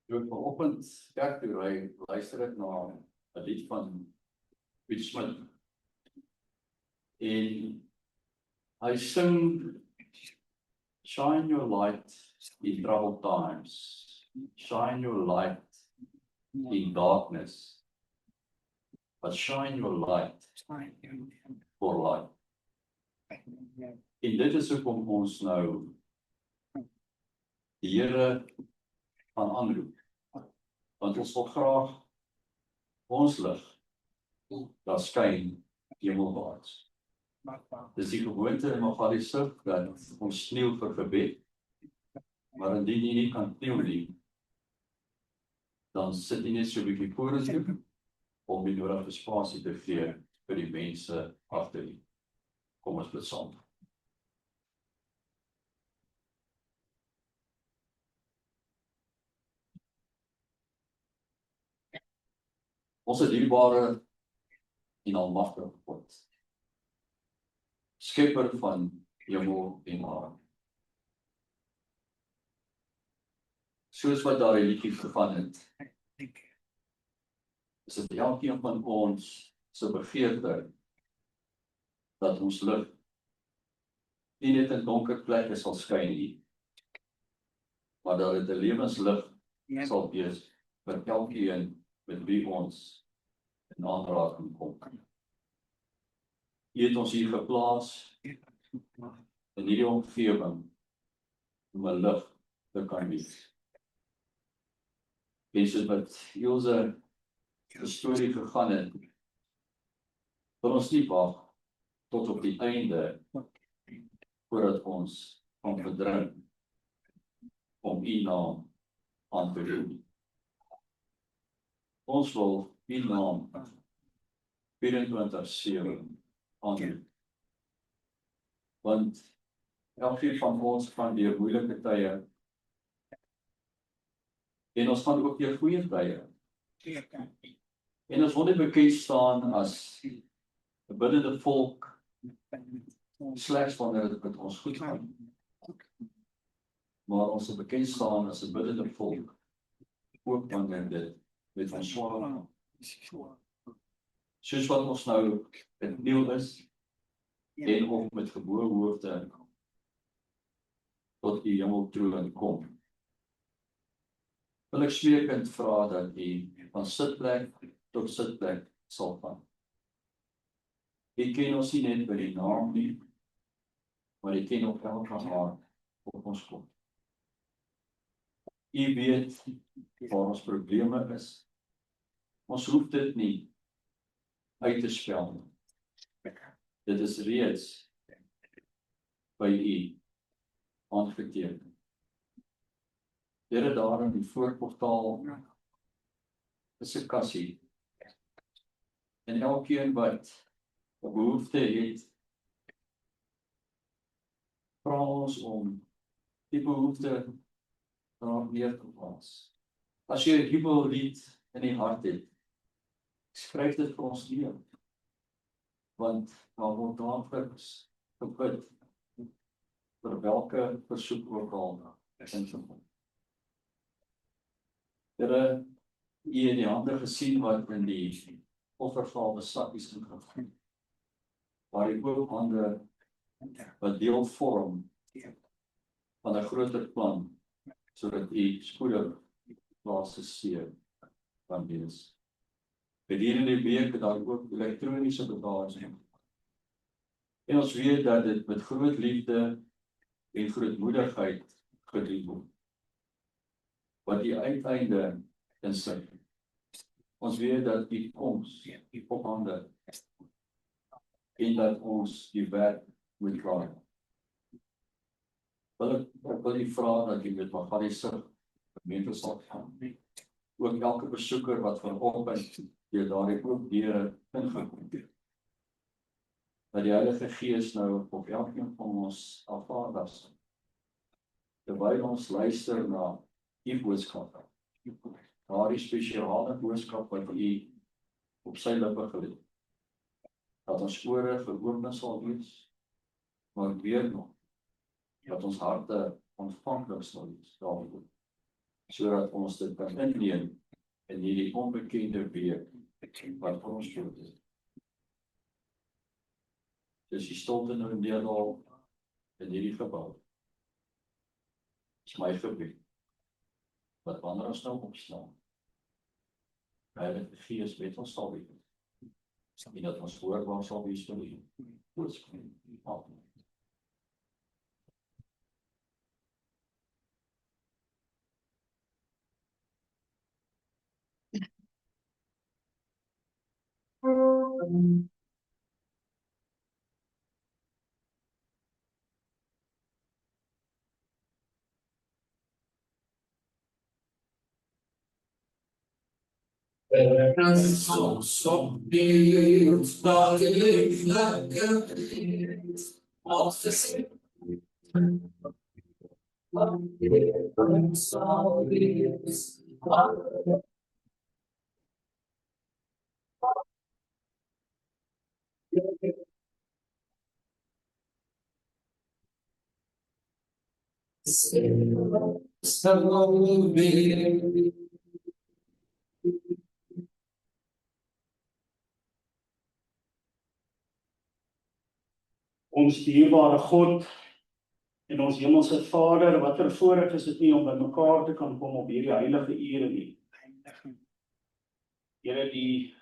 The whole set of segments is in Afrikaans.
Toe ek vanoggend kerk toe ry, luister ek na 'n lied van Piet Smith. En hy sing Shine your light in troubled times. Shine your light in darkness. But shine your light for light. En dit is hoekom ons nou die Here gaan aanroep. Want ons wil graag ons lig daar skyn hemelwaarts. Dis die gewoonte in Magaliesig dat ons kniel vir gebed. Maar indien jy nie kan kniel nie, dan sit jy net so 'n bietjie vorentoe om die nodige spasie te gee vir die mense agter jou. Kom ons bid saam. Ons dierbare en almagtige God, skepper van hemel en aarde. Soos wat daar 'n liedjie gegaan het, is dit elkeen van ons se begeerte dat ons lig nie net in donker plekke sal skyn nie, maar dat dit 'n lewenslig sal wees vir elkeen met wie ons in aanraking kom. U het ons hier geplaas in hierdie omgewing om 'n lig te kan wees. En soos wat Ilse storie gegaan het, wil ons nie wag tot op die einde voordat ons kan verdrink om u naam aan te roep. Ons wil u naam 24/7 aanroep. Want elkeen van ons gaan deur moeilike tye en ons gaan ook deur goeie tye. En ons wil nie bekend staan as 'n biddende volk slegs wanneer dit met ons goed gaan. Maar ons wil bekend staan as 'n biddende volk ook wanneer dit met ons swaar gaan. Soos wat ons nou in kniel is en of met geboue hoofde tot die hemeltroon kom. Wil ek smeekend vra dat u van sitplek tot sitplek sal gaan. U ken ons nie net by die naam nie, maar u ken ook elke hart op ons kom. U weet waar ons probleme is. Ons hoef dit nie uit te spel nie. Dit is reeds by u aangeteken. Here, daar in die voorportaal is 'n kassie. En elkeen wat 'n behoefte het, vra ons om die behoefte daar neer te plaas. As jy 'n jubellied in die hart het, skryf dit vir ons neer. Want daar word daagliks gebid vir welke versoek ook al ingekom. Here, u het die hande gesien wat in die offergawe sakkies ingegaan. Waar die oop hande wat deel vorm van 'n groter plan, sodat u spoedig laaste seer kan wees. Gedurende die week het daar ook elektroniese betalings. En ons weet dat dit met groot liefde en grootmoedigheid gedoen word. Wat die uiteinde insig. Ons weet dat die koms, die ophande, en dat ons die werk moet klaar. Ek wil u vra dat u met Magaliesig gemeente sal gaan. Ook elke besoeker wat vanoggend deur daardie oop deure ingekom het. Dat die Heilige Gees nou op elkeen van ons afvaardig. Terwyl ons luister na u boodskap. Daardie spesiale boodskap wat u op sy lippe gelê het. Dat ons ore geopen sal wees, maar weer nog, dat ons harte ontvanklik sal wees daarvoor. sodat ons dit kan inneem in hierdie onbekende week wat vir ons voor is. Dis die stilte nou neerdaal in hierdie gebou. Dis my gebed, wat wanneer ons nou opstaan, Heilige Gees met ons sal wees, en dat ons hoorbaar sal wees vir u. Amen. Ons dierbare God en ons hemelse Vader, wat voorreg is dit nie om by mekaar te kan kom op hierdie heilige ure nie. Here, die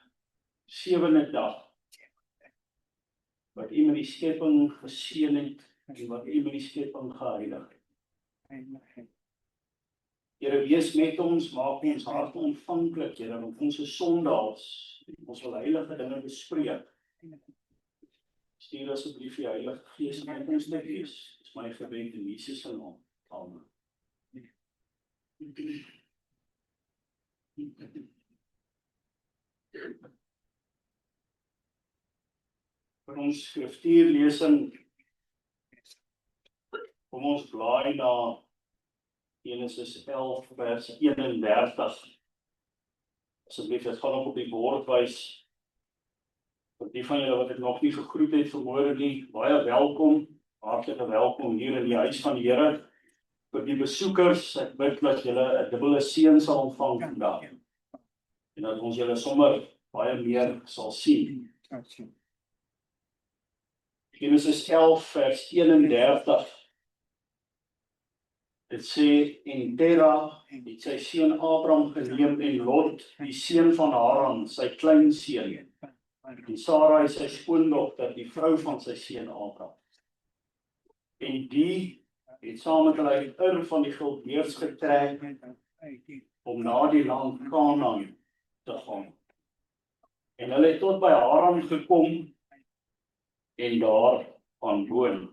7de dag, wat u met die skepping geseën het, en wat u met die skepping geheilig het. Here, wees met ons, maak ons hart ontvanklik, Here, want ons is sondaars, ons wil heilige dinge bespreek. Stuur asseblief die Heilige Gees met ons te wees. Dis my gebed in Jesus se naam. Amen. Vir ons skriftuurlesing, kom ons blaai na Genesis 11 vers 31. Asseblief, dit gaan op die bord wys. Vir die van julle wat ek nog nie gegroet het vanmôre nie, baie welkom, hartlike welkom hier in die huis van die Here. Vir die besoekers, ek bid dat julle 'n dubbele seën sal ontvang vandag. En dat ons julle sommer baie meer sal sien. Genesis 11 vers 31. Dit sê, en Terah het sy seun Abraham geneem en Lot, die seun van Haran, sy kleinseun. En Sarai sy skoondogter, die vrou van sy seun Abraham. En die het saam met hulle uit Ur van die Galdeërs getrek om na die land Kanaan te gaan. En hulle het tot by Haran gekom en daar gaan woon.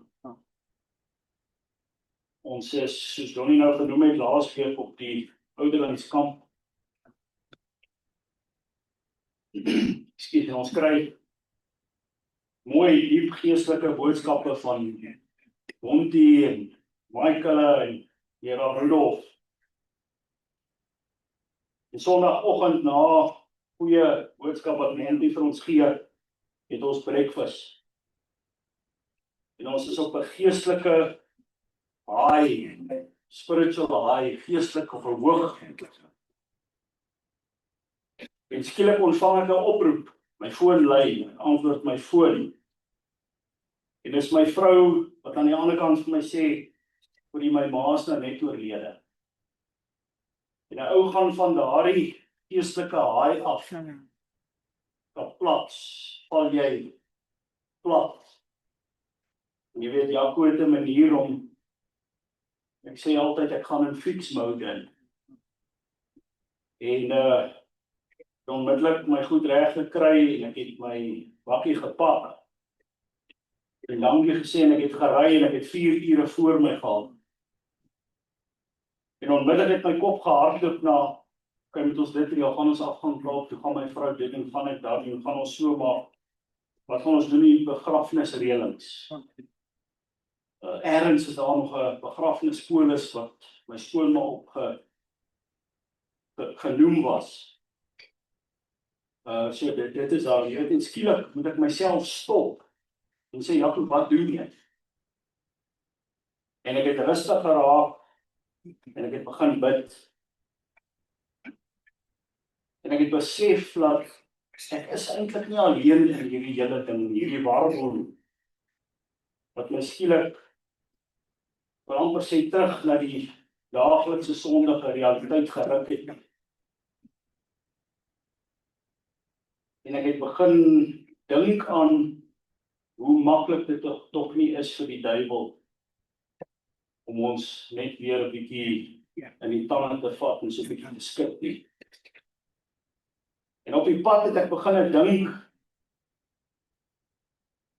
Ons is, soos Donnie nou genoem het, laasweek op die ouderlingskamp. Skiet, en ons kry mooi diep geestelike boodskappe van Monty en Michael en Gerard Rudolf. En Sondagoggend na goeie boodskap wat Monty vir ons gee, het ons breakfast. En ons is op 'n geestelike high, spiritual high, geestelike verhoog. En skielik ontvang ek 'n oproep, my foon lui, antwoord my foon. En dis my vrou wat aan die ander kant vir my sê, vir my ma's nou net oorlede. En 'n ou gaan van daardie geestelike haai af, op plats, val jy plat. En jy weet, Jaco het 'n manier om, ek sê altyd, ek gaan in fix mode in. En onmiddellik my goed reg gekry en ek het my bakkie gepak. En dankie gesê en ek het gery en ek het 4 ure voor my gehad. En onmiddellik het my kop gehardloop na, okay, moet ons dit en gaan ons afgaan klaar, toe gaan my vrou dit en gaan ek daar en gaan ons so maak. Wat gaan ons doen die begrafnisreëlings? Ergens is daar nog 'n begrafnispolis wat my skoonma op genoem was. So dit is daar, jy weet, en skielik moet ek myself stop en sê, Jaco, wat doen jy? En ek het rustig geraak en ek het begin bid En ek het besef dat ek is eintlik nie alleen in hierdie hele ding, hierdie warboel, wat my skielik, wil amper sê terug na die daaglikse sondige realiteit geruk het. En ek het begin dink aan hoe maklik dit tog nie is vir die duiwel om ons net weer 'n bietjie in die tande te vat en so 'n bietjie te skit nie. En op die pad het ek begin dink,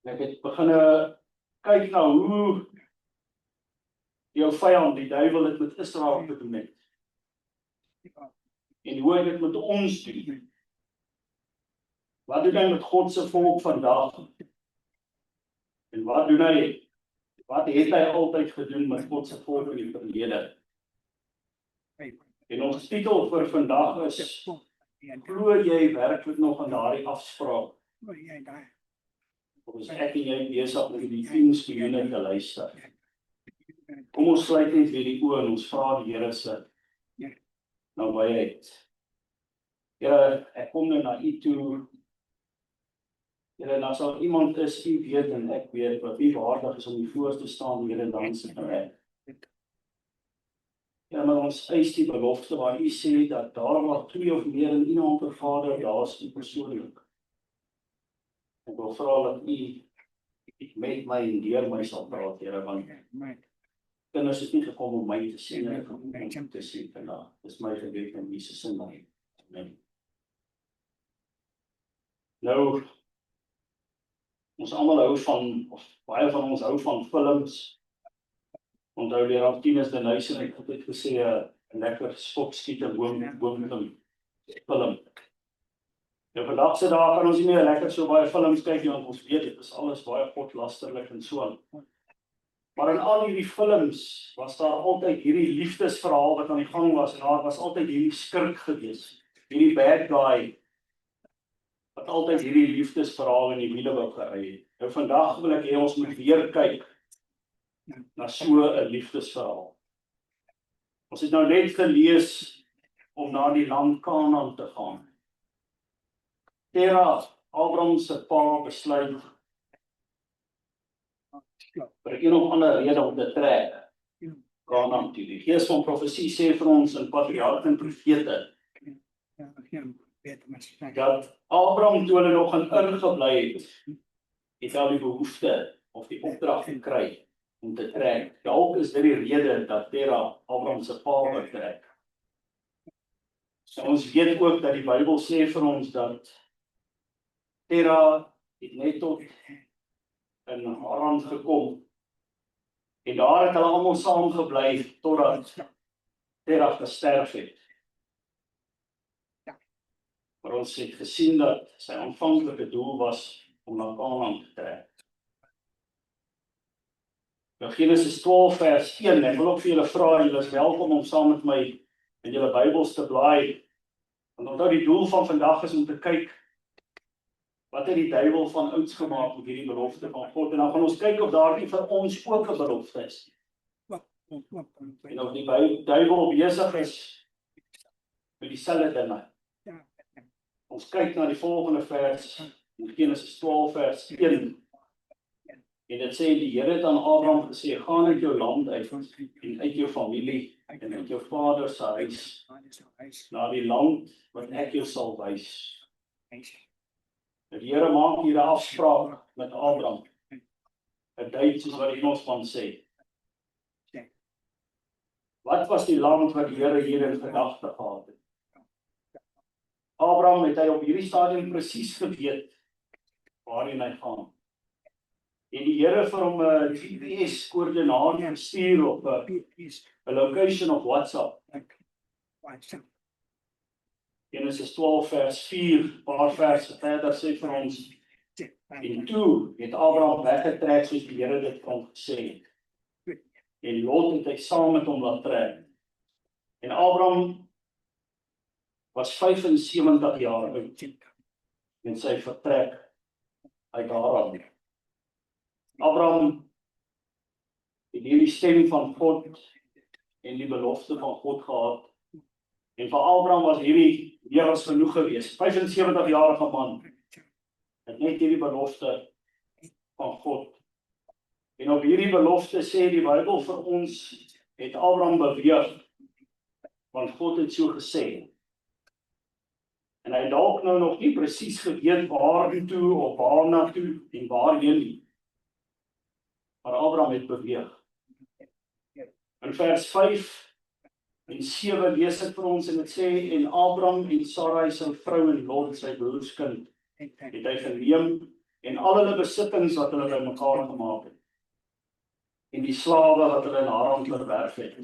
en ek het begin kyk na hoe jou vyand, die duiwel, dit met Israel te doen het. En hoe hy dit met ons doen. Wat doen hy met God se volk vandag? En wat doen hy? Wat het hy altyd gedoen met God se volk in die verlede? En ons titel vir vandag is: glo jy werklik nog aan daardie afspraak? Of is ek en jy besig met die Diensgemeente te luister? Kom ons sluit net weer die oë en ons vra die Here se nabyheid. Here, ek kom nou na U toe. Here, nou sal iemand is, U weet en ek weet, wat U waardig is om U voor te staan, Here, dan sit ek. Ja, maar ons eis die belofte waar U sê dat daar waar 2 of meer in U naam vergader, daar is U persoonlik. Ek wil vra dat U met my en deur my sal praat, Here, want kinders is nie gekom om my te sien, hulle gekom om te sien vandag. Dis my gebed in Jesus se naam. Amen. Nou, ons almal hou van, of baie van ons hou van films. Onthou leraar Tinus de Nuysen het altyd gesê 'n lekker spotskiete boomfilm. Nou vandag se dae kan ons nie meer lekker so baie films kyk nie, want ons weet dit is alles baie godlasterlik en so aan. Maar in al hierdie films was daar altyd hierdie liefdesverhaal wat aan die gang was, en daar was altyd hierdie skurk gewees, hierdie bad guy, wat altyd hierdie liefdesverhaal in die wiele wou gery het. Nou vandag wil ek hê ons moet weer kyk na so 'n liefdesverhaal. Ons het nou net gelees om na die land Kanaan te gaan. Tera, Abraham se pa, besluit vir een of ander rede om te trek Kanaan toe. Die gees van profesie sê vir ons in Patriarge en Profete dat Abraham, toe hulle nog in Ur gebly het hy die behoefte of die opdrag gekry om te trek. Dalk is dit die rede dat Tera Abraham se pa wou trek. So ons weet ook dat die Bybel sê vir ons dat Tera het net tot in Haran gekom. En daar het hulle almal saam gebly totdat Tera gesterf het. Maar ons het gesien dat sy aanvanklike doel was om na Kanaan te trek. Nou Genesis 12 vers 1, ek wil ook vir julle vra, julle is welkom om saam met my in julle Bybels te blaai. Want onthou die doel van vandag is om te kyk wat het die duiwel van ouds gemaak met hierdie belofte van God. En dan gaan ons kyk of daar nie vir ons ook 'n belofte is. En of die duiwel besig is met dieselfde dinge. Ons kyk na die volgende vers, in Genesis 12 vers 1. En dit sê, die Here het aan Abraham gesê, gaan uit jou land uit, en uit jou familie, en uit jou vader se huis, na die land wat ek jou sal wys. Die Here maak hier 'n afspraak met Abraham. 'n date soos wat die Engelsman sê. Wat was die land wat die Here hier in gedagte gehad het? Abraham het hy op hierdie stadium presies geweet waarheen hy gaan. En die Here vir hom 'n GPS koördinaat gestuur op 'n location op WhatsApp. Genesis 12 vers 4, paar verse verder sê vir ons, en toe het Abraham weggetrek soos die Here dit vir hom gesê het. En Lot het hy saam met hom laat trek. En Abraham was 75 jaar oud en sy vertrek uit Haran. Abraham het hierdie stem van God en die belofte van God gehad En vir Abraham was hierdie meer as genoeg gewees. 75-jarige man het net hierdie belofte van God. En op hierdie belofte sê die Bybel vir ons, het Abraham beweeg, want God het so gesê. En hy het dalk nou nog nie presies geweet waartoe of waarna toe en waarheen nie. Maar Abraham het beweeg. In vers 5 en 7 lees ek vir ons en dit sê, en Abraham en Sarai sy vrou en Lot sy broerskind het hy geneem en al hulle besittings wat hulle bymekaar gemaak het. En die slawe wat hulle in Haran verwerf het.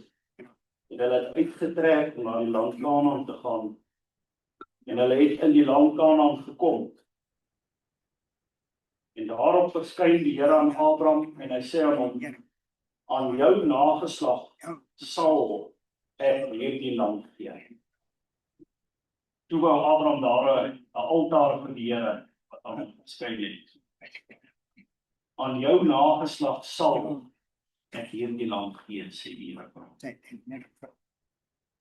En hulle het uitgetrek om na die land Kanaan te gaan. En hulle het in die land Kanaan gekom. En daarop verskyn die Here aan Abraham en hy sê aan hom, aan jou nageslag sal ek hierdie land gee. Toe wou Abraham daar 'n altaar vir die Here wat aan hom verskyn het. Aan jou nageslag sal ek hierdie land gee, sê die Here.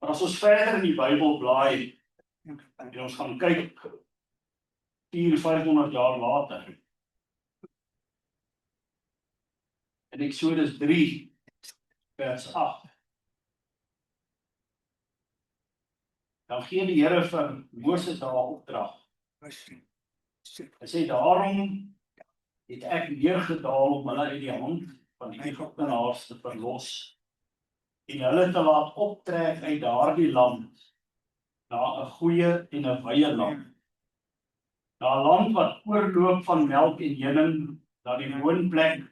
Maar as ons verder in die Bybel blaai, en ons gaan kyk 400-500 jaar later, in Exodus 3, vers 8, dan gee die Here vir Moses daar opdrag. Hy sê, daarom het ek neergedaal om hulle uit die hand van die Egiptenaars te verlos, en hulle te laat optrek uit daardie land, na 'n goeie en 'n wye land. Na 'n land wat oorloop van melk en honing, na die woonplek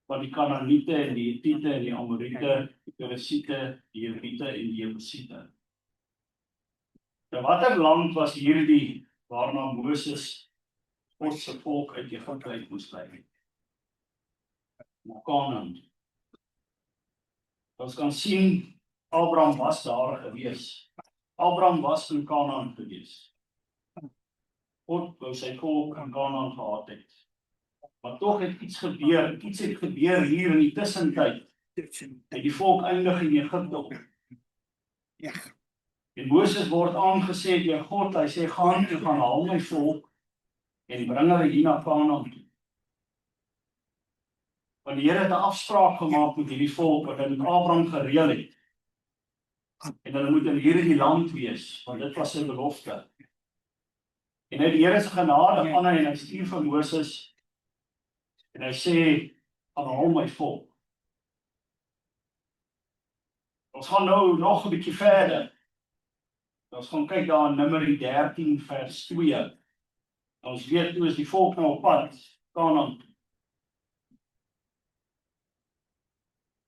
van die Kanaaniete en die Hetiete en die Amoriete, die Perisiete, die Hewiete en die Jebusiete. Nou watter land was hierdie waarna Moses God se volk uit Egipte uit moes lei? Kanaan. Ons kan sien Abraham was daar gewees. Abraham was in Kanaan gewees. God wou sy volk in Kanaan gehad het. Maar tog het iets gebeur. Iets het gebeur hier in die tussentyd. En die volk eindig in Egipte. En Moses word aangesê deur God. Hy sê, gaan haal my volk en bring hulle hier na Kanaan toe. Want die Here het 'n afspraak gemaak met hierdie volk wat hy met Abraham gereël het. En hulle moet in hierdie land wees, want dit was sy belofte. En hy die Here se genade aan hy en hy stuur vir Moses en hy sê, haal my volk. Ons gaan nou nog 'n bietjie verder. Ons gaan kyk daar in Numeri 13 vers 2. Ons weet hoe is die volk nou op pad, Kanaan.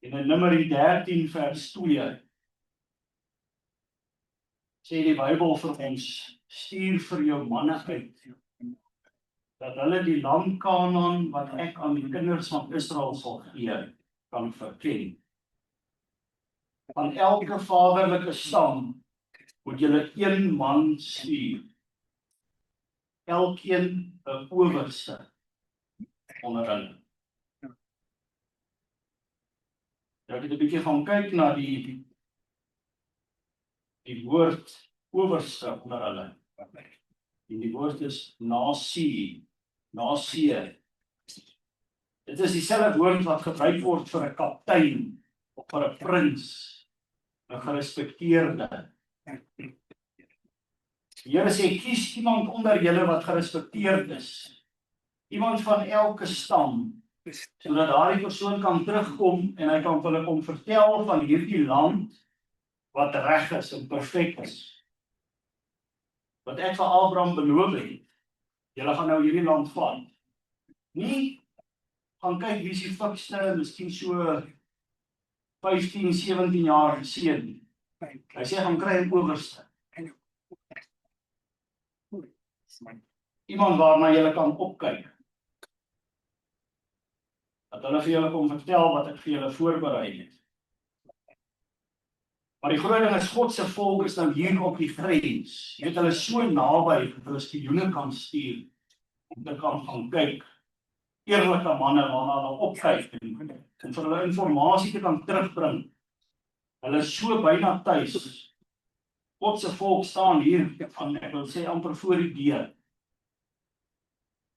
En in Numeri 13 vers 2 sê die Bybel vir ons, stuur vir jou manne uit, dat hulle die land Kanaan wat ek aan die kinders van Israel sal gee, kan verken. Van elke vaderlike stam moet julle een man stuur, elkeen 'n owerste onder hulle. Ek het 'n bietjie gaan kyk na die woord owerste onder hulle. En die woord is nasie. Dit is dieselfde woord wat gebruik word vir 'n kaptein of vir 'n prins, 'n gerespekteerde. Die Here sê, kies iemand onder julle wat gerespekteerd is. Iemand van elke stam, sodat daardie persoon kan terugkom en hy kan vir hulle kom vertel van hierdie land wat reg is en perfek is. Wat ek vir Abraham beloof het, julle gaan nou hierdie land vat. Nie gaan kyk wie is die fikste, miskien so 15, 17 jaar seun. Hy sê gaan kry 'n owerste. Iemand waarna julle kan opkyk. Dat hulle vir julle kom vertel wat ek vir julle voorberei het. Maar die groot ding is, God se volk is nou hier op die grens. Jy weet, hulle is so naby, dat hulle spioene kan stuur, om te kan gaan kyk. Eerlike manne waarna hulle opkyk, en vir hulle informasie te kan terugbring. Hulle is so byna tuis. God se volk staan hier, ek wil sê amper voor die deur.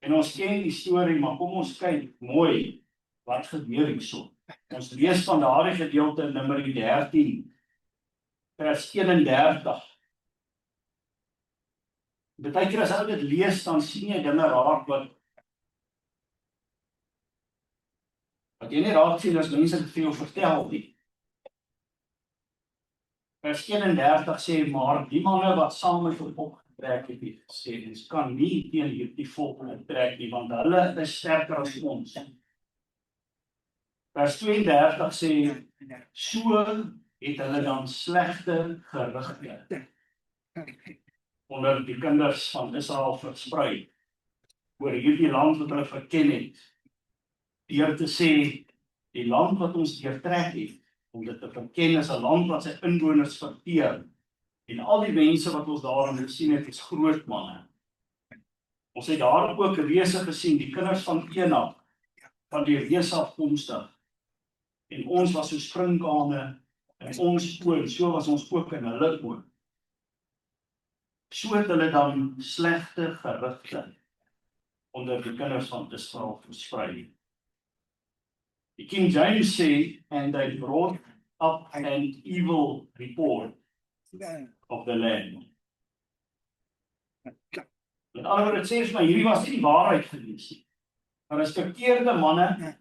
En ons ken die storie, maar kom ons kyk mooi wat gebeur hierso. Ons lees van daardie gedeelte in Numeri 13, vers 31. Baie keer as ou dit lees, dan sien jy dinge raak wat jy nie raak sien as mense te veel vertel nie. Vers 31 sê, maar die manne wat saam met hom opgetrek het, het gesê, ons kan nie teen hierdie volk optrek nie, want hulle is sterker as ons. Vers 32 sê, so het hulle dan slegte gerugte onder die kinders van Israel versprei oor hierdie land wat hulle verken het, deur te sê, die land wat ons deurtrek het, om dit te verken is 'n land wat sy inwoners verteer, en al die mense wat ons daarin gesien het, is groot manne. Ons het daar ook reëse gesien, die kinders van Enak, van die reëse afkomstig, en ons was so sprinkane, en ons oor, so was ons ook in hulle oor. So het hulle dan slegte gerugte onder die kinders van Israel versprei. Die King James sê, and they brought up an evil report of the land. Met ander woorde, het sê vir my, hierdie was nie die waarheid gewees nie. Maar is verkeerde manne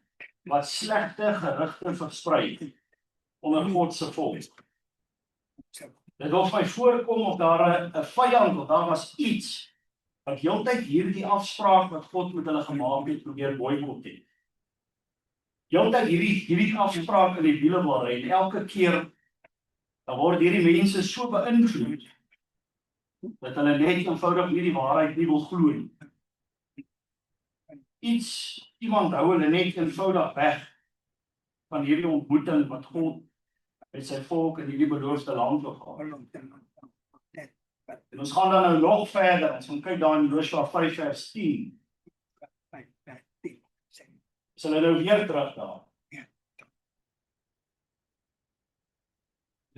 wat slegte gerugte versprei onder God se volk. Dit wil vir my voorkom of daar 'n vyand, of daar was iets wat heeltyd hierdie afspraak wat God met hulle gemaak het, probeer boikot het. Heeltyd hierdie afspraak in die wiele wil ry, en elke keer dan word hierdie mense so beïnvloed dat hulle net eenvoudig nie die waarheid nie wil glo nie. Iemand hou hulle net eenvoudig weg van hierdie ontmoeting wat God met sy volk in hierdie beloofde land wil gehad. En ons gaan dan nou nog verder, ons gaan kyk daar in Josua 5 vers 10. Is hulle nou weer terug daar.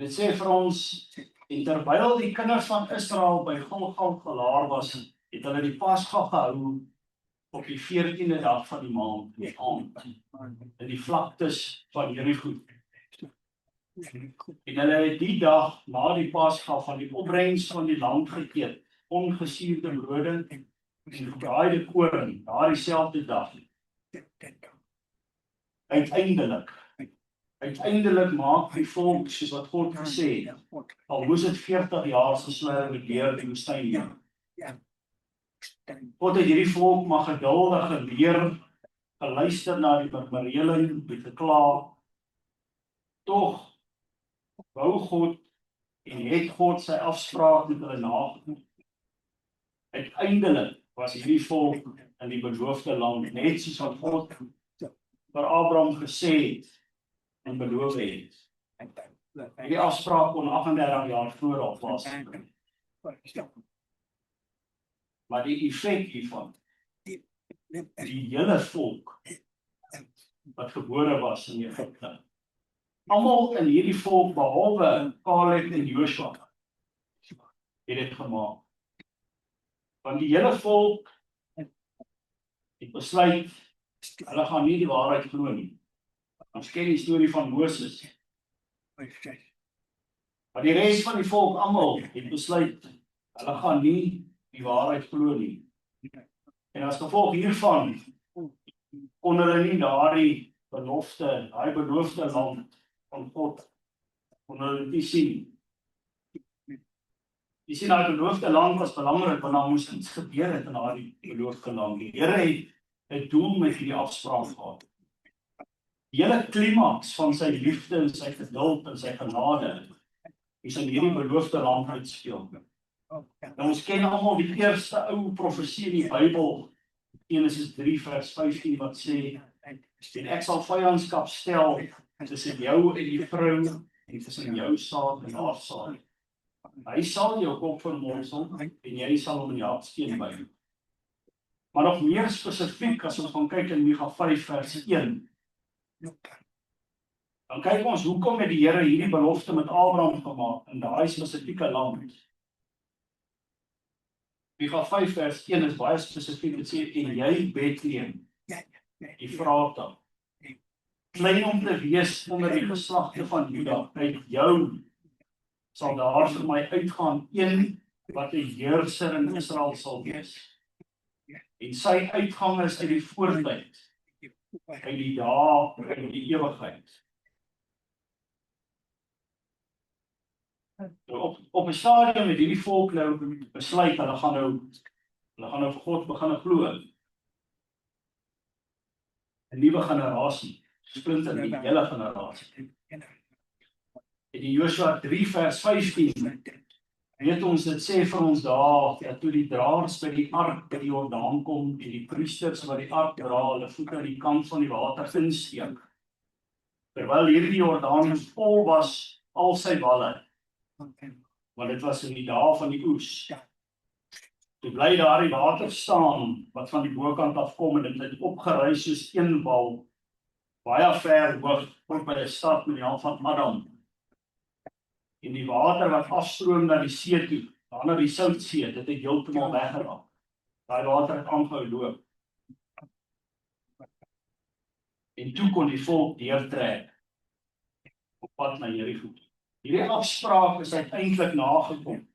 Dit sê vir ons, en terwyl die kinders van Israel by Gilgal gelaar was, het hulle die Pasga gehou op die 14de dag van die maand, die aand, in die vlaktes van Jerigo. En hulle het die dag na die Pasga van die opbrengs van die land geëet, ongesuurde brode en gebraaide koring, daar dieselfde dag. Uiteindelik maak die volk soos wat God gesê het, al moes dit 40 jaar geswerwe deur die woestyn. God het hierdie volk maar geduldig geleer, geluister na die murmureling, die gekla. Tog wou God en het God sy afspraak met hulle nagekom. Uiteindelik was hierdie volk in die beloofde land, net soos wat God vir Abraham gesê het en beloof het. Die afspraak kon 38 jaar voor al was. Maar die effek hiervan, die hele volk wat gebore was in Egipte, almal in hierdie volk behalwe Caleb en Joshua het dit gemaak. Want die hele volk het besluit, hulle gaan nie die waarheid glo nie. Ons ken die storie van Moses. Maar die res van die volk almal het besluit, hulle gaan nie die waarheid glo nie. En as gevolg hiervan kon hulle nie daai beloofde land van God kon hulle nie sien. Die sien daai beloofde land was belangrik, want daar moes iets gebeur het in daai beloofde land. Die Here het 'n doel met hierdie afspraak gehad. Die hele klimaks van sy liefde en sy geduld en sy genade is in hierdie beloofde land uitspeel. En ons ken almal die eerste ou profesie in die Bybel, Genesis 3 vers 15 wat sê, en ek sal vyandskap stel tussen jou en die vrou en tussen jou saad en haar saad. Hy sal jou kop vermorsel en jy sal hom in die haksteen byt. Maar nog meer spesifiek as ons gaan kyk in Micha 5 vers 1. Dan kyk ons, hoekom het die Here hierdie belofte met Abraham gemaak in daai spesifieke land? Micha 5 vers 1 is baie spesifiek, dit sê, en jy Bethlehem, die Efrata, klein om te wees onder die geslagte van Juda, uit jou sal daar vir my uitgaan een wat 'n heerser in Israel sal wees. En sy uitgang is uit die voortyd, uit die dae, uit die ewigheid. Op 'n stadium het hierdie volk nou besluit, hulle gaan nou vir God begin glo. 'n Nuwe generasie, splinter die hele generasie. In die Josua 3 vers 15, weet ons, dit sê vir ons daar, dat toe die draers by die ark by die Jordaan kom, en die priesters wat die ark dra, hulle voete aan die kant van die water insteek, terwyl hierdie Jordaan vol was, al sy walle, want dit was in die dae van die oes. Toe bly daar die water staan, wat van die bokant afkom, en dit het opgereis soos een bal, baie ver hoog, tot by die stad met die hand van Adam. En die water wat afstroom na die see toe, na die Soutsee, dit het heeltemal weggeraak. Daai water het aangehou loop. En toe kon die volk deurtrek op pad na Jerigo. Hierdie afspraak is uiteindelik nagekom.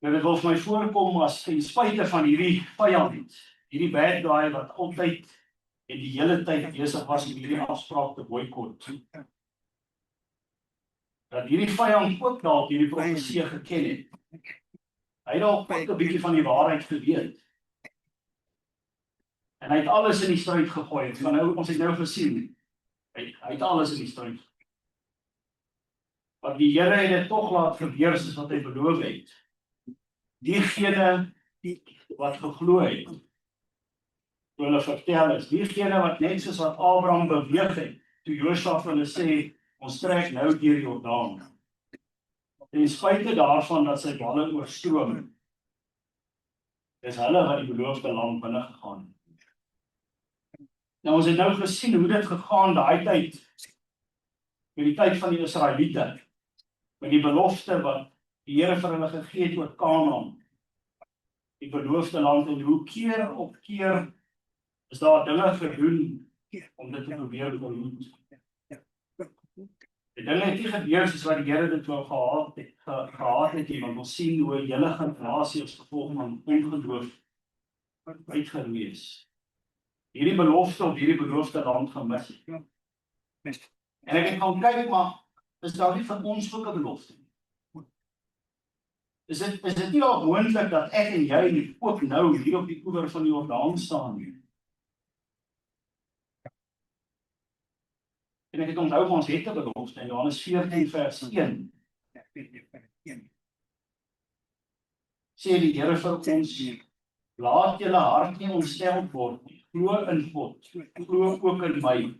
Nou dit wil vir my voorkom as ten spyte van hierdie vyand, hierdie bad guy wat altyd en die hele tyd besig was om hierdie afspraak te boikot. Dat hierdie vyand ook dalk hierdie profesie geken het. Hy het dalk ook 'n bietjie van die waarheid geweet. En hy het alles in die stryd gegooi. Van nou, ons het nou gesien, hy het alles in die stryd. Want die Here het dit tog laat gebeur soos wat hy beloof het. Diegene wat geglo het, toe hulle vertel is, diegene wat net soos wat Abraham beweeg het, toe Josua vir hulle sê, ons trek nou deur Jordaan. Ten spyte daarvan dat sy walle oorstroom, is hulle wat die beloofde land binne gegaan. Nou ons het nou gesien hoe dit gegaan daai tyd, met die tyd van die Israeliete, met die belofte wat die Here vir hulle gegee het oor Kanaan, die beloofde land, en hoe keer op keer is daar dinge gedoen om dit te probeer verhoed. Die dinge het nie gebeur soos wat die Here dit wou gehad het, want ons sien hoe 'n hele generasie as gevolg van ongeloof uitgeroei is. Hierdie belofte op hierdie beloofde land gemis. En ek kan kyk, maar is daar nie van ons ook 'n belofte? Is dit nie al moontlik dat ek en jy ook nou hier op die oewer van die Jordaan staan nie? En ek het onthou ons het 'n belofte in Johannes 14 vers 1. Sê die Here vir ons, laat julle hart nie ontsteld word nie. Glo in God, glo ook in my.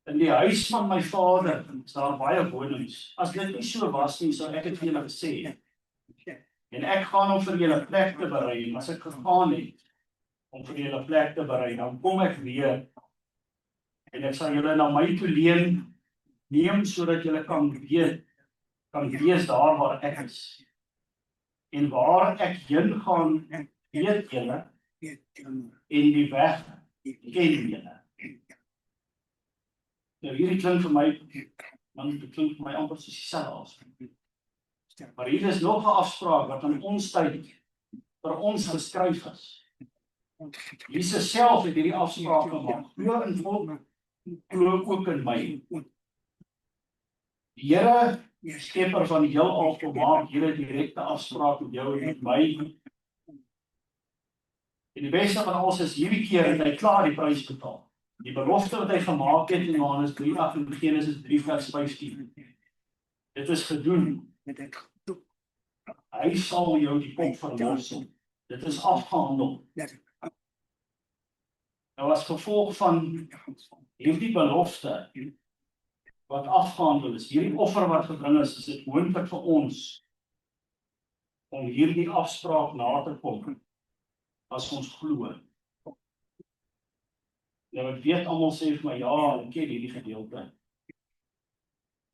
In die huis van my Vader is daar baie wonings. As dit nie so was nie, sou ek het vir julle gesê. En ek gaan om vir julle plek te berei, en as ek gegaan het om vir julle plek te berei, dan kom ek weer, en ek sal julle na my toe neem, sodat julle kan wees daar waar ek is. En waar ek heen gaan, weet julle, en die weg ken julle. Nou hierdie klink vir my, want dit klink vir my amper soos dieselfde. Maar hier is nog 'n afspraak wat aan ons tyd vir ons geskryf is. Jesus self het hierdie afspraak gemaak. Glo in God, glo ook in my. Die Here, skepper van die heelal, maak hierdie direkte afspraak met jou en met my. En die beste van alles is, hierdie keer het hy klaar die prys betaal. Die belofte wat hy gemaak het in Johannes 3 en Genesis 3 vers 15. Dit is gedoen. Hy sal jou die kop verlos. Dit is afgehandel. Nou as gevolg van hierdie belofte wat afgehandel is, hierdie offer wat gebring is dit moontlik vir ons om hierdie afspraak na te kom as ons glo. Nou Nou ek weet almal sê vir my, ja, ek ken hierdie gedeelte.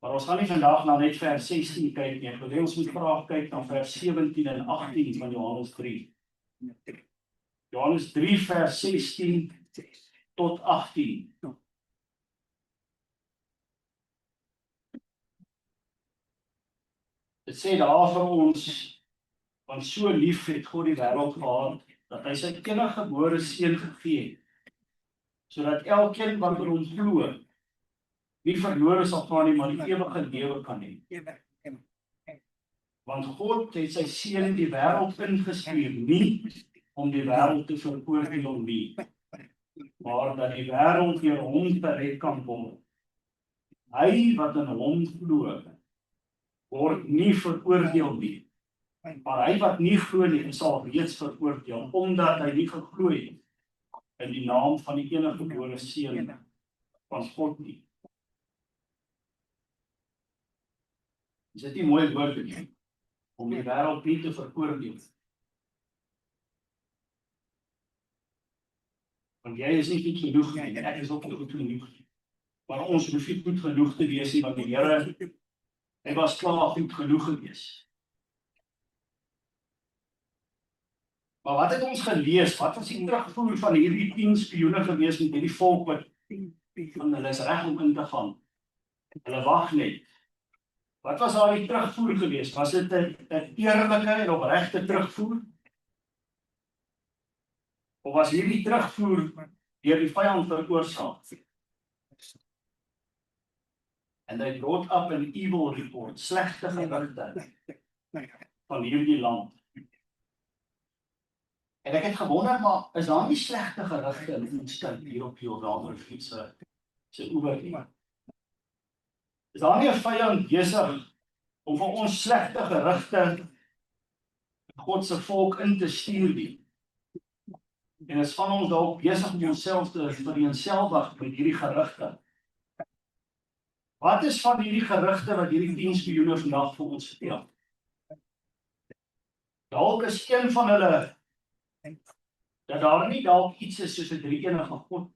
Maar ons gaan nie vandag na net vers 16 kyk nie. Ek wil hê ons moet graag kyk na vers 17 en 18 van Johannes 3. Johannes 3 vers 16 tot 18. Dit sê daar vir ons, want so lief het God die wêreld gehad, dat hy sy enige gebore seun gegee het, sodat elkeen wat in hom glo, nie verlore sal gaan nie, maar die ewige lewe kan hê. Want God het sy seun in die wêreld ingestuur, nie om die wêreld te veroordeel nie, maar dat die wêreld deur hom gered kan word. Hy wat in hom glo, word nie veroordeel nie, maar hy wat nie glo nie, sal reeds veroordeel, omdat hy nie geglo het in die naam van die enige gebore seun van God nie. Is dit nie mooi woorde nie, om die wêreld nie te veroordeel? Want jy is nie goed genoeg nie, en ek is ook nie goed genoeg nie. Maar ons hoef nie goed genoeg te wees nie, want die Here, hy was klaar goed genoeg gewees. Maar wat het ons gelees? Wat was die terugvoer van hierdie 10 spioene gewees met hierdie volk wat van hulle is reg om in te gaan? Hulle wag net. Wat was daar die terugvoer gewees? Was dit 'n eerlike en opregte terugvoer? Of was hierdie terugvoer deur die vyand veroorsaak? And they brought up an evil report, slegte gerugte van hierdie land. En ek het gewonder, maar is daar nie slegte gerugte in ons tyd hier op Jordaanrivier se oewer nie? Is daar nie 'n vyand besig om vir ons slegte gerugte God se volk in te stuur nie? En is van ons dalk besig om onsself te vereenselwig met hierdie gerugte? Wat is van hierdie gerugte wat hierdie 10 spioene vandag vir ons vertel? Dalk is een van hulle dat daar nie dalk iets is soos 'n drie-enige God.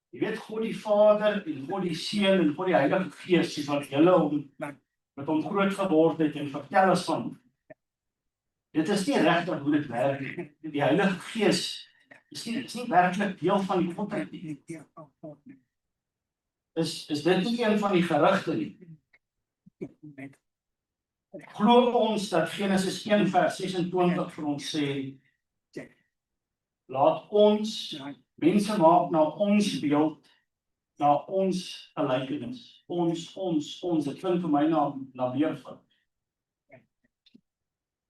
Jy weet, God die Vader en God die Seun en God die Heilige Gees, soos wat julle met hom groot geword het en vertel is van. Dit is nie regtig hoe dit werk nie. Die Heilige Gees is nie werklik deel van die Godheid nie. Is dit nie een van die gerugte nie? Glo ons dat Genesis 1 vers 26 vir ons sê, laat ons mense maak na ons beeld, na ons gelykenis. Ons, dit klink vir my na weervat.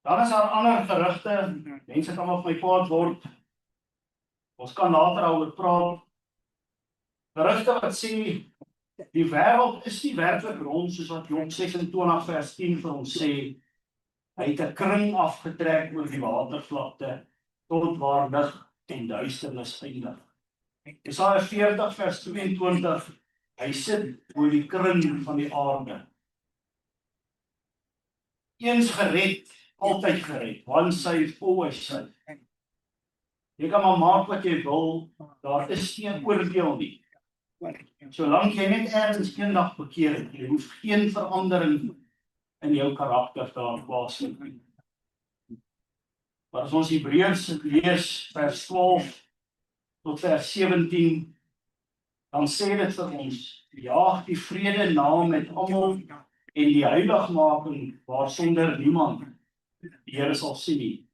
Dan is daar ander gerugte, mense kan op my kwaad word, ons kan later daaroor praat. Gerugte wat sê, die wêreld is nie werklik rond, soos wat Job 26 vers 10 vir ons sê, hy het 'n kring afgetrek oor die watervlakte, tot waar lig en duisternis eindig. Jesaja 40 vers 22, hy sit oor die kring van die aarde. Eens gered, altyd gered, once saved, always saved. Jy kan maar maak wat jy wil, daar is geen oordeel nie. Solank jy net ergens eendag bekeer het, jy hoef geen verandering in jou karakter daar plaasvind nie. Maar as ons Hebreërs lees, vers 12 tot vers 17, dan sê dit vir ons, jaag die vrede na met almal en die heiligmaking waarsonder niemand die Here sal sien nie.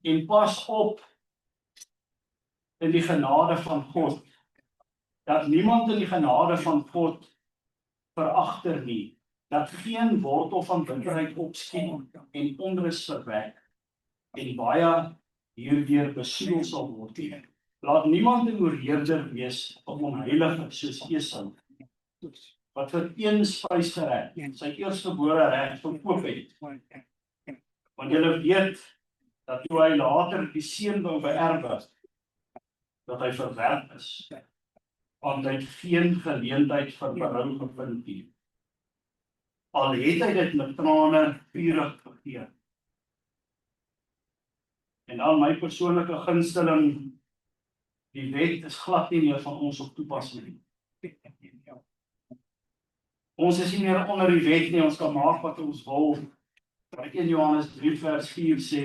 En pas op in die genade van God, dat niemand in die genade van God veragter nie, dat geen wortel van bitterheid opskiet en onrus verwek, en baie hierdeur besoedel sal word. Laat niemand 'n oorheerder wees of onheilig soos Esau, wat vir een spysgereg sy eerstgebore reg verkoop het. Want julle weet dat toe hy later die seun wou beerwe, dat hy verwerp is, want hy het geen geleentheid vir berou gevind nie. Al het hy dit met trane vurig gegee. En dan my persoonlike gunsteling, Die wet is glad nie meer van ons op toepassing nie. Ons is nie meer onder die wet nie, ons kan maak wat ons wil. Maar 1 Johannes 3 vers 4 sê,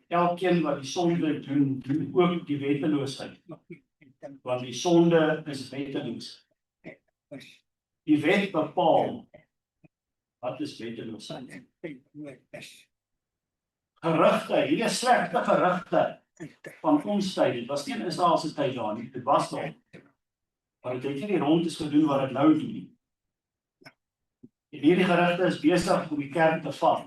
elkeen wat die sonde doen, doen ook die wetteloosheid. Want die sonde is wetteloos. Die wet bepaal wat is wetteloosheid. Gerugte, hierdie slegte gerugte van ons tyd, dit was nie in Israel se tyd daar nie, dit was daar. Maar dit het nie die rondes gedoen wat dit nou doen nie. En hierdie gerugte is besig om die kerk te vat.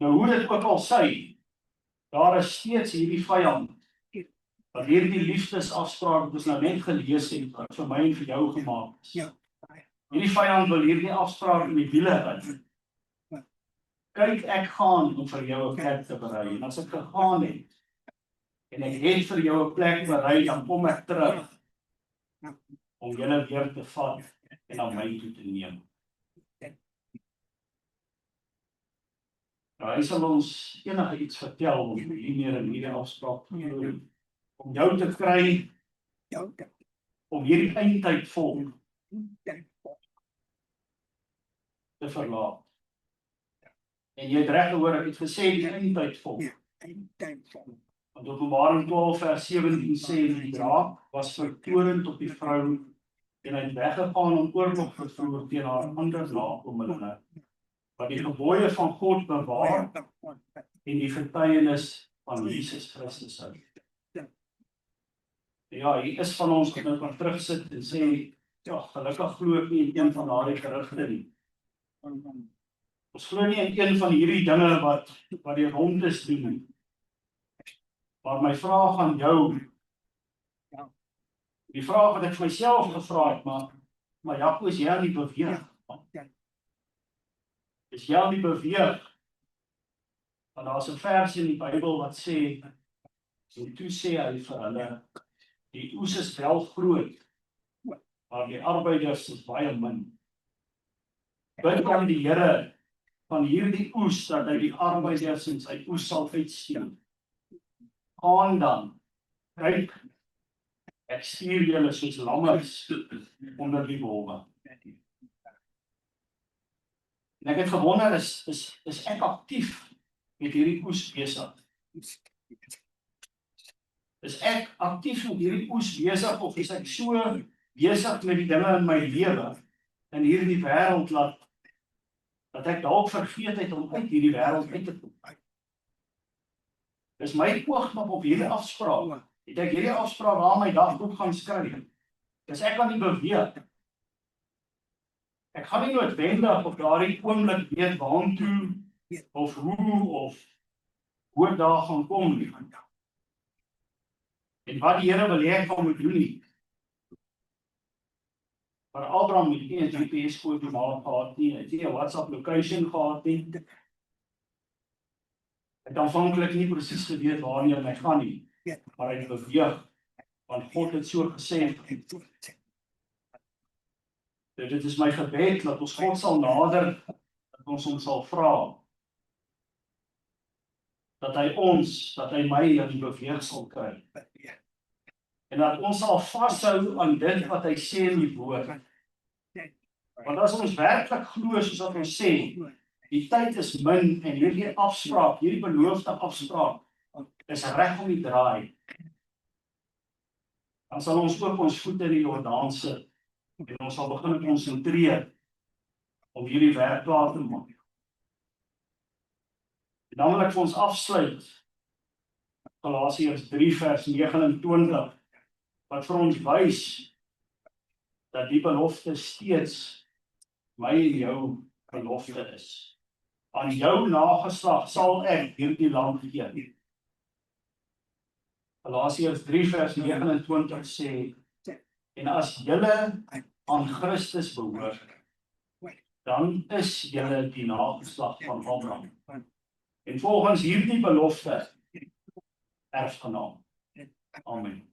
Nou hoe dit ook al sy, daar is steeds hierdie vyand, wat hierdie liefdesafspraak wat ons nou net gelees het, wat vir my en vir jou gemaak is. Hierdie vyand wil hierdie afspraak in die wiele ry. Kyk, ek gaan om vir jou 'n plek te berei, en as ek gegaan het, en ek het vir jou 'n plek berei, dan kom ek terug, om julle weer te vat, en aan my toe te neem. Nou, hy sal ons enige iets vertel, om nie meer in hierdie afspraak te glo, om jou te kry, om hierdie eindtyd volk te verlaat. En jy het reg gehoor, ek het gesê die eindtyd volk. Want Openbaring 12 vers 17 sê, die draak was vertorend op die vrou, en hy het weggegaan om oorlog te voer teen haar ander nakommelinge, wat die gebooie van God bewaar, en die getuienis van Jesus Christus hou. Ja, hier is van ons wat nou kan terugsit en sê, ja, gelukkig glo ek nie in een van daardie gerugte nie. Ons glo nie in een van hierdie dinge wat die rondes doen nie. Maar my vraag aan jou, die vraag wat ek vir myself gevra het, maar Jaco, is jy aan die beweeg? Is jy aan die beweeg? Want daar is 'n vers in die Bybel wat sê, en toe sê hy vir hulle, die oes is wel groot, maar die arbeiders is baie min. Bid aan die Here van hierdie oes, dat hy die arbeiders in sy oes sal uitstuur. Gaan dan, kyk, ek stuur julle soos lammers onder die wolwe. En ek het gewonder, is ek aktief met hierdie oes besig? Is ek aktief met hierdie oes besig, of is ek so besig met die dinge in my lewe, in hierdie wêreld, dat ek dalk vergeet het om uit hierdie wêreld uit te kom? Dis my oogknop op hierdie afspraak. Het ek hierdie afspraak waar my dagboek gaan skryf? Dis ek aan die beweeg. Ek gaan nie noodwendig op daardie oomblik weet waartoe, of hoe, of hoe daar gaan kom nie. En wat die Here wil hê ek moet doen nie. Maar Abraham het nie 'n GPS-koördinaat gehad nie, het nie 'n WhatsApp location gehad nie. Hy het aanvanklik nie presies geweet waarheen hy gaan nie, maar hy het beweeg, want God het so gesê. Dit is my gebed, dat ons God sal nader, dat ons hom sal vra, dat hy my in die beweeg sal kry. En dat ons sal vashou aan dit wat hy sê in die woord. Want as ons werklik glo, soos wat ons sê, die tyd is min, en hierdie afspraak, hierdie beloofde afspraak, is reg om die draai, dan sal ons ook ons voete in die Jordaan sit, en ons sal begin konsentreer, om hierdie werk klaar te maak. En dan wil ek vir ons afsluit, Galasiërs 3 vers 29, wat vir ons wys, dat die belofte steeds my en jou belofte is. Aan jou nageslag sal ek hierdie land gee. Galasiërs 3 vers 29 sê, en as julle aan Christus behoort, dan is julle die nageslag van Abraham. En volgens hierdie belofte erfgenaam. Amen.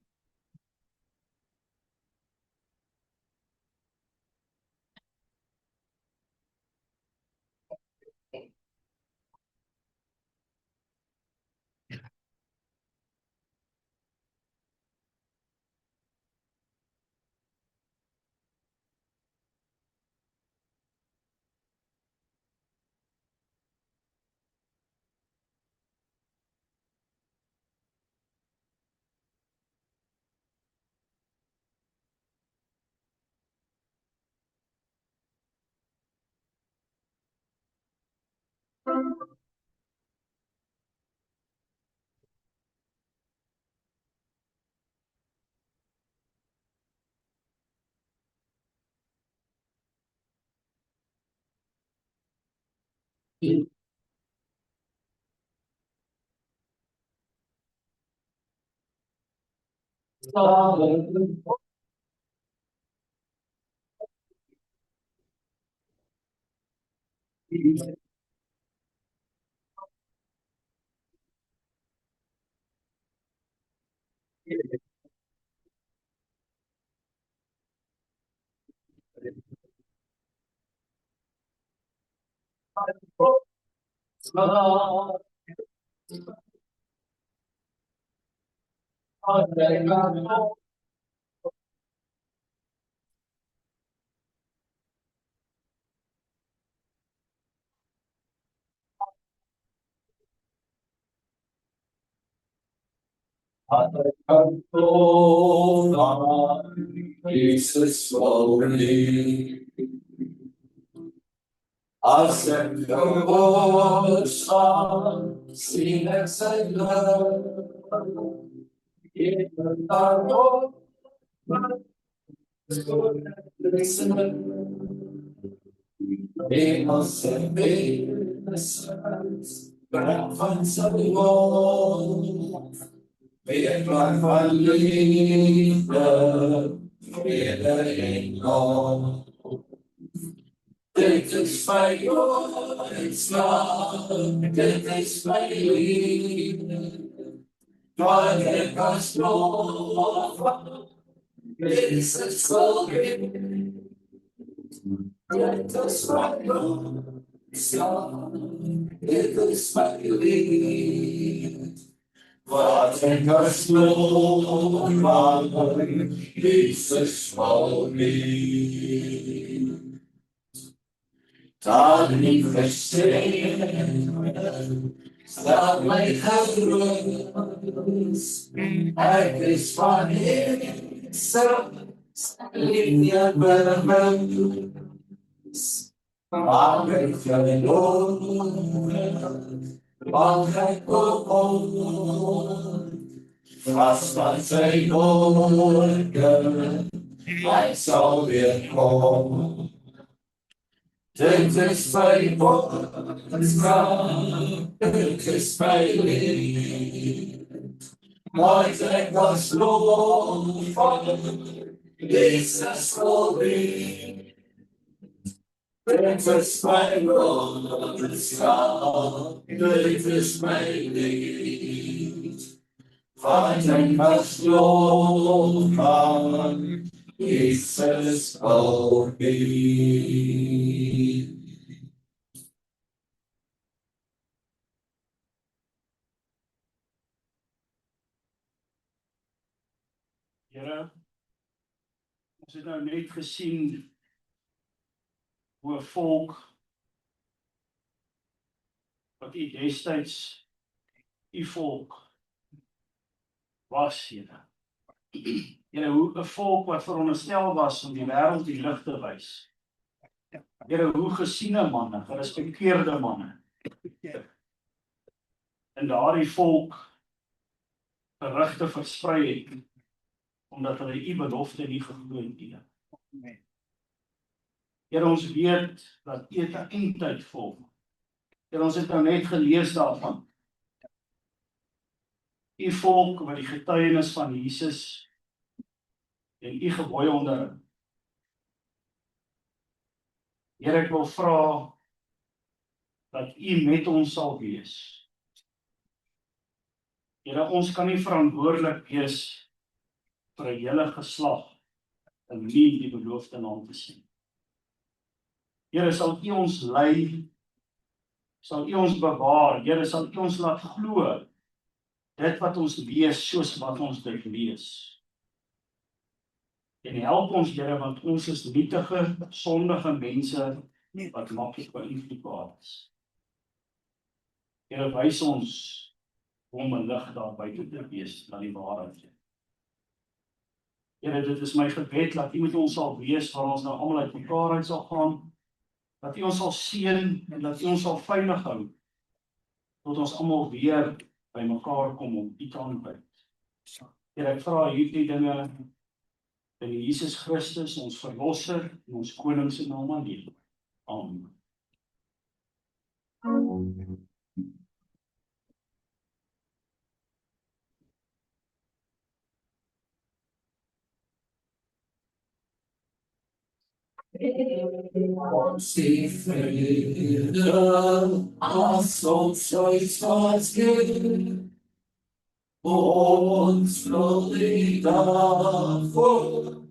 Jesus slowly, I said the word song, sing as I love. In the dark, listen, they must have been the signs, but I find some more. Wer man verliebt, wer ihn noch. Dit is mijn Godsnaam, dit is mijn liefde. Maar ik was nog, dit is het volgende. Dit is mijn Godsnaam, dit is mijn liefde. Wat ik was nog, maar Jesus for me. Dan niet verstehen, dat mijn huis, ik is van hem, liefde bewijs. Maar ik verloren, want ik begon, vast aan zijn morgen, hij zal weer komen. Dit is mijn Godsnaam, dit is mijn liefde. Nooit ik was los van Jezus voor mij. Dit is mijn Godsnaam, dit is mijn liefde. Want ik was los van Jesus for me. Here, ons het nou net gesien hoe 'n volk wat u destyds u volk was, Here. Here, hoe 'n volk wat veronderstel was om die wêreld die lig te wys. Here, hoe gesiene manne, gerespekteerde manne. En daardie volk gerugte versprei het, omdat hulle u belofte nie geglo het nie. Here, ons weet dat u 'n eindtyd volg. Here, ons het nou net gelees daarvan. U volk wat die getuienis van Jesus en u gebooie onderhou. Here, ek wil vra dat u met ons sal wees. Here, ons kan nie verantwoordelik wees vir 'n hele geslag en nie die beloofde naam te sien. Here, sal u ons lei, sal u ons bewaar, Here, sal u ons laat glo dit wat ons lees soos wat ons dit lees. En help ons, Here, want ons is nietige, sondige mense wat maklik beïnvloedbaar is. Here, wys ons om 'n lig daar buite te wees na die waarheid. Here, dit is my gebed dat u met ons sal wees waar ons nou almal uit mekaar uit sal gaan, dat U ons sal seën en dat U ons sal veilig hou tot ons almal weer by mekaar kom om U te aanbid. Here, ek vra hierdie dinge in Jesus Christus, ons verlosser en ons koning se naam alleen. Amen. See freedom, our soul choice was good. Born slowly down for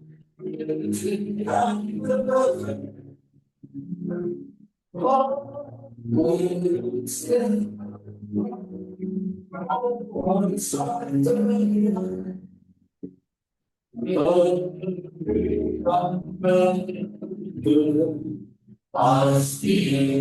As the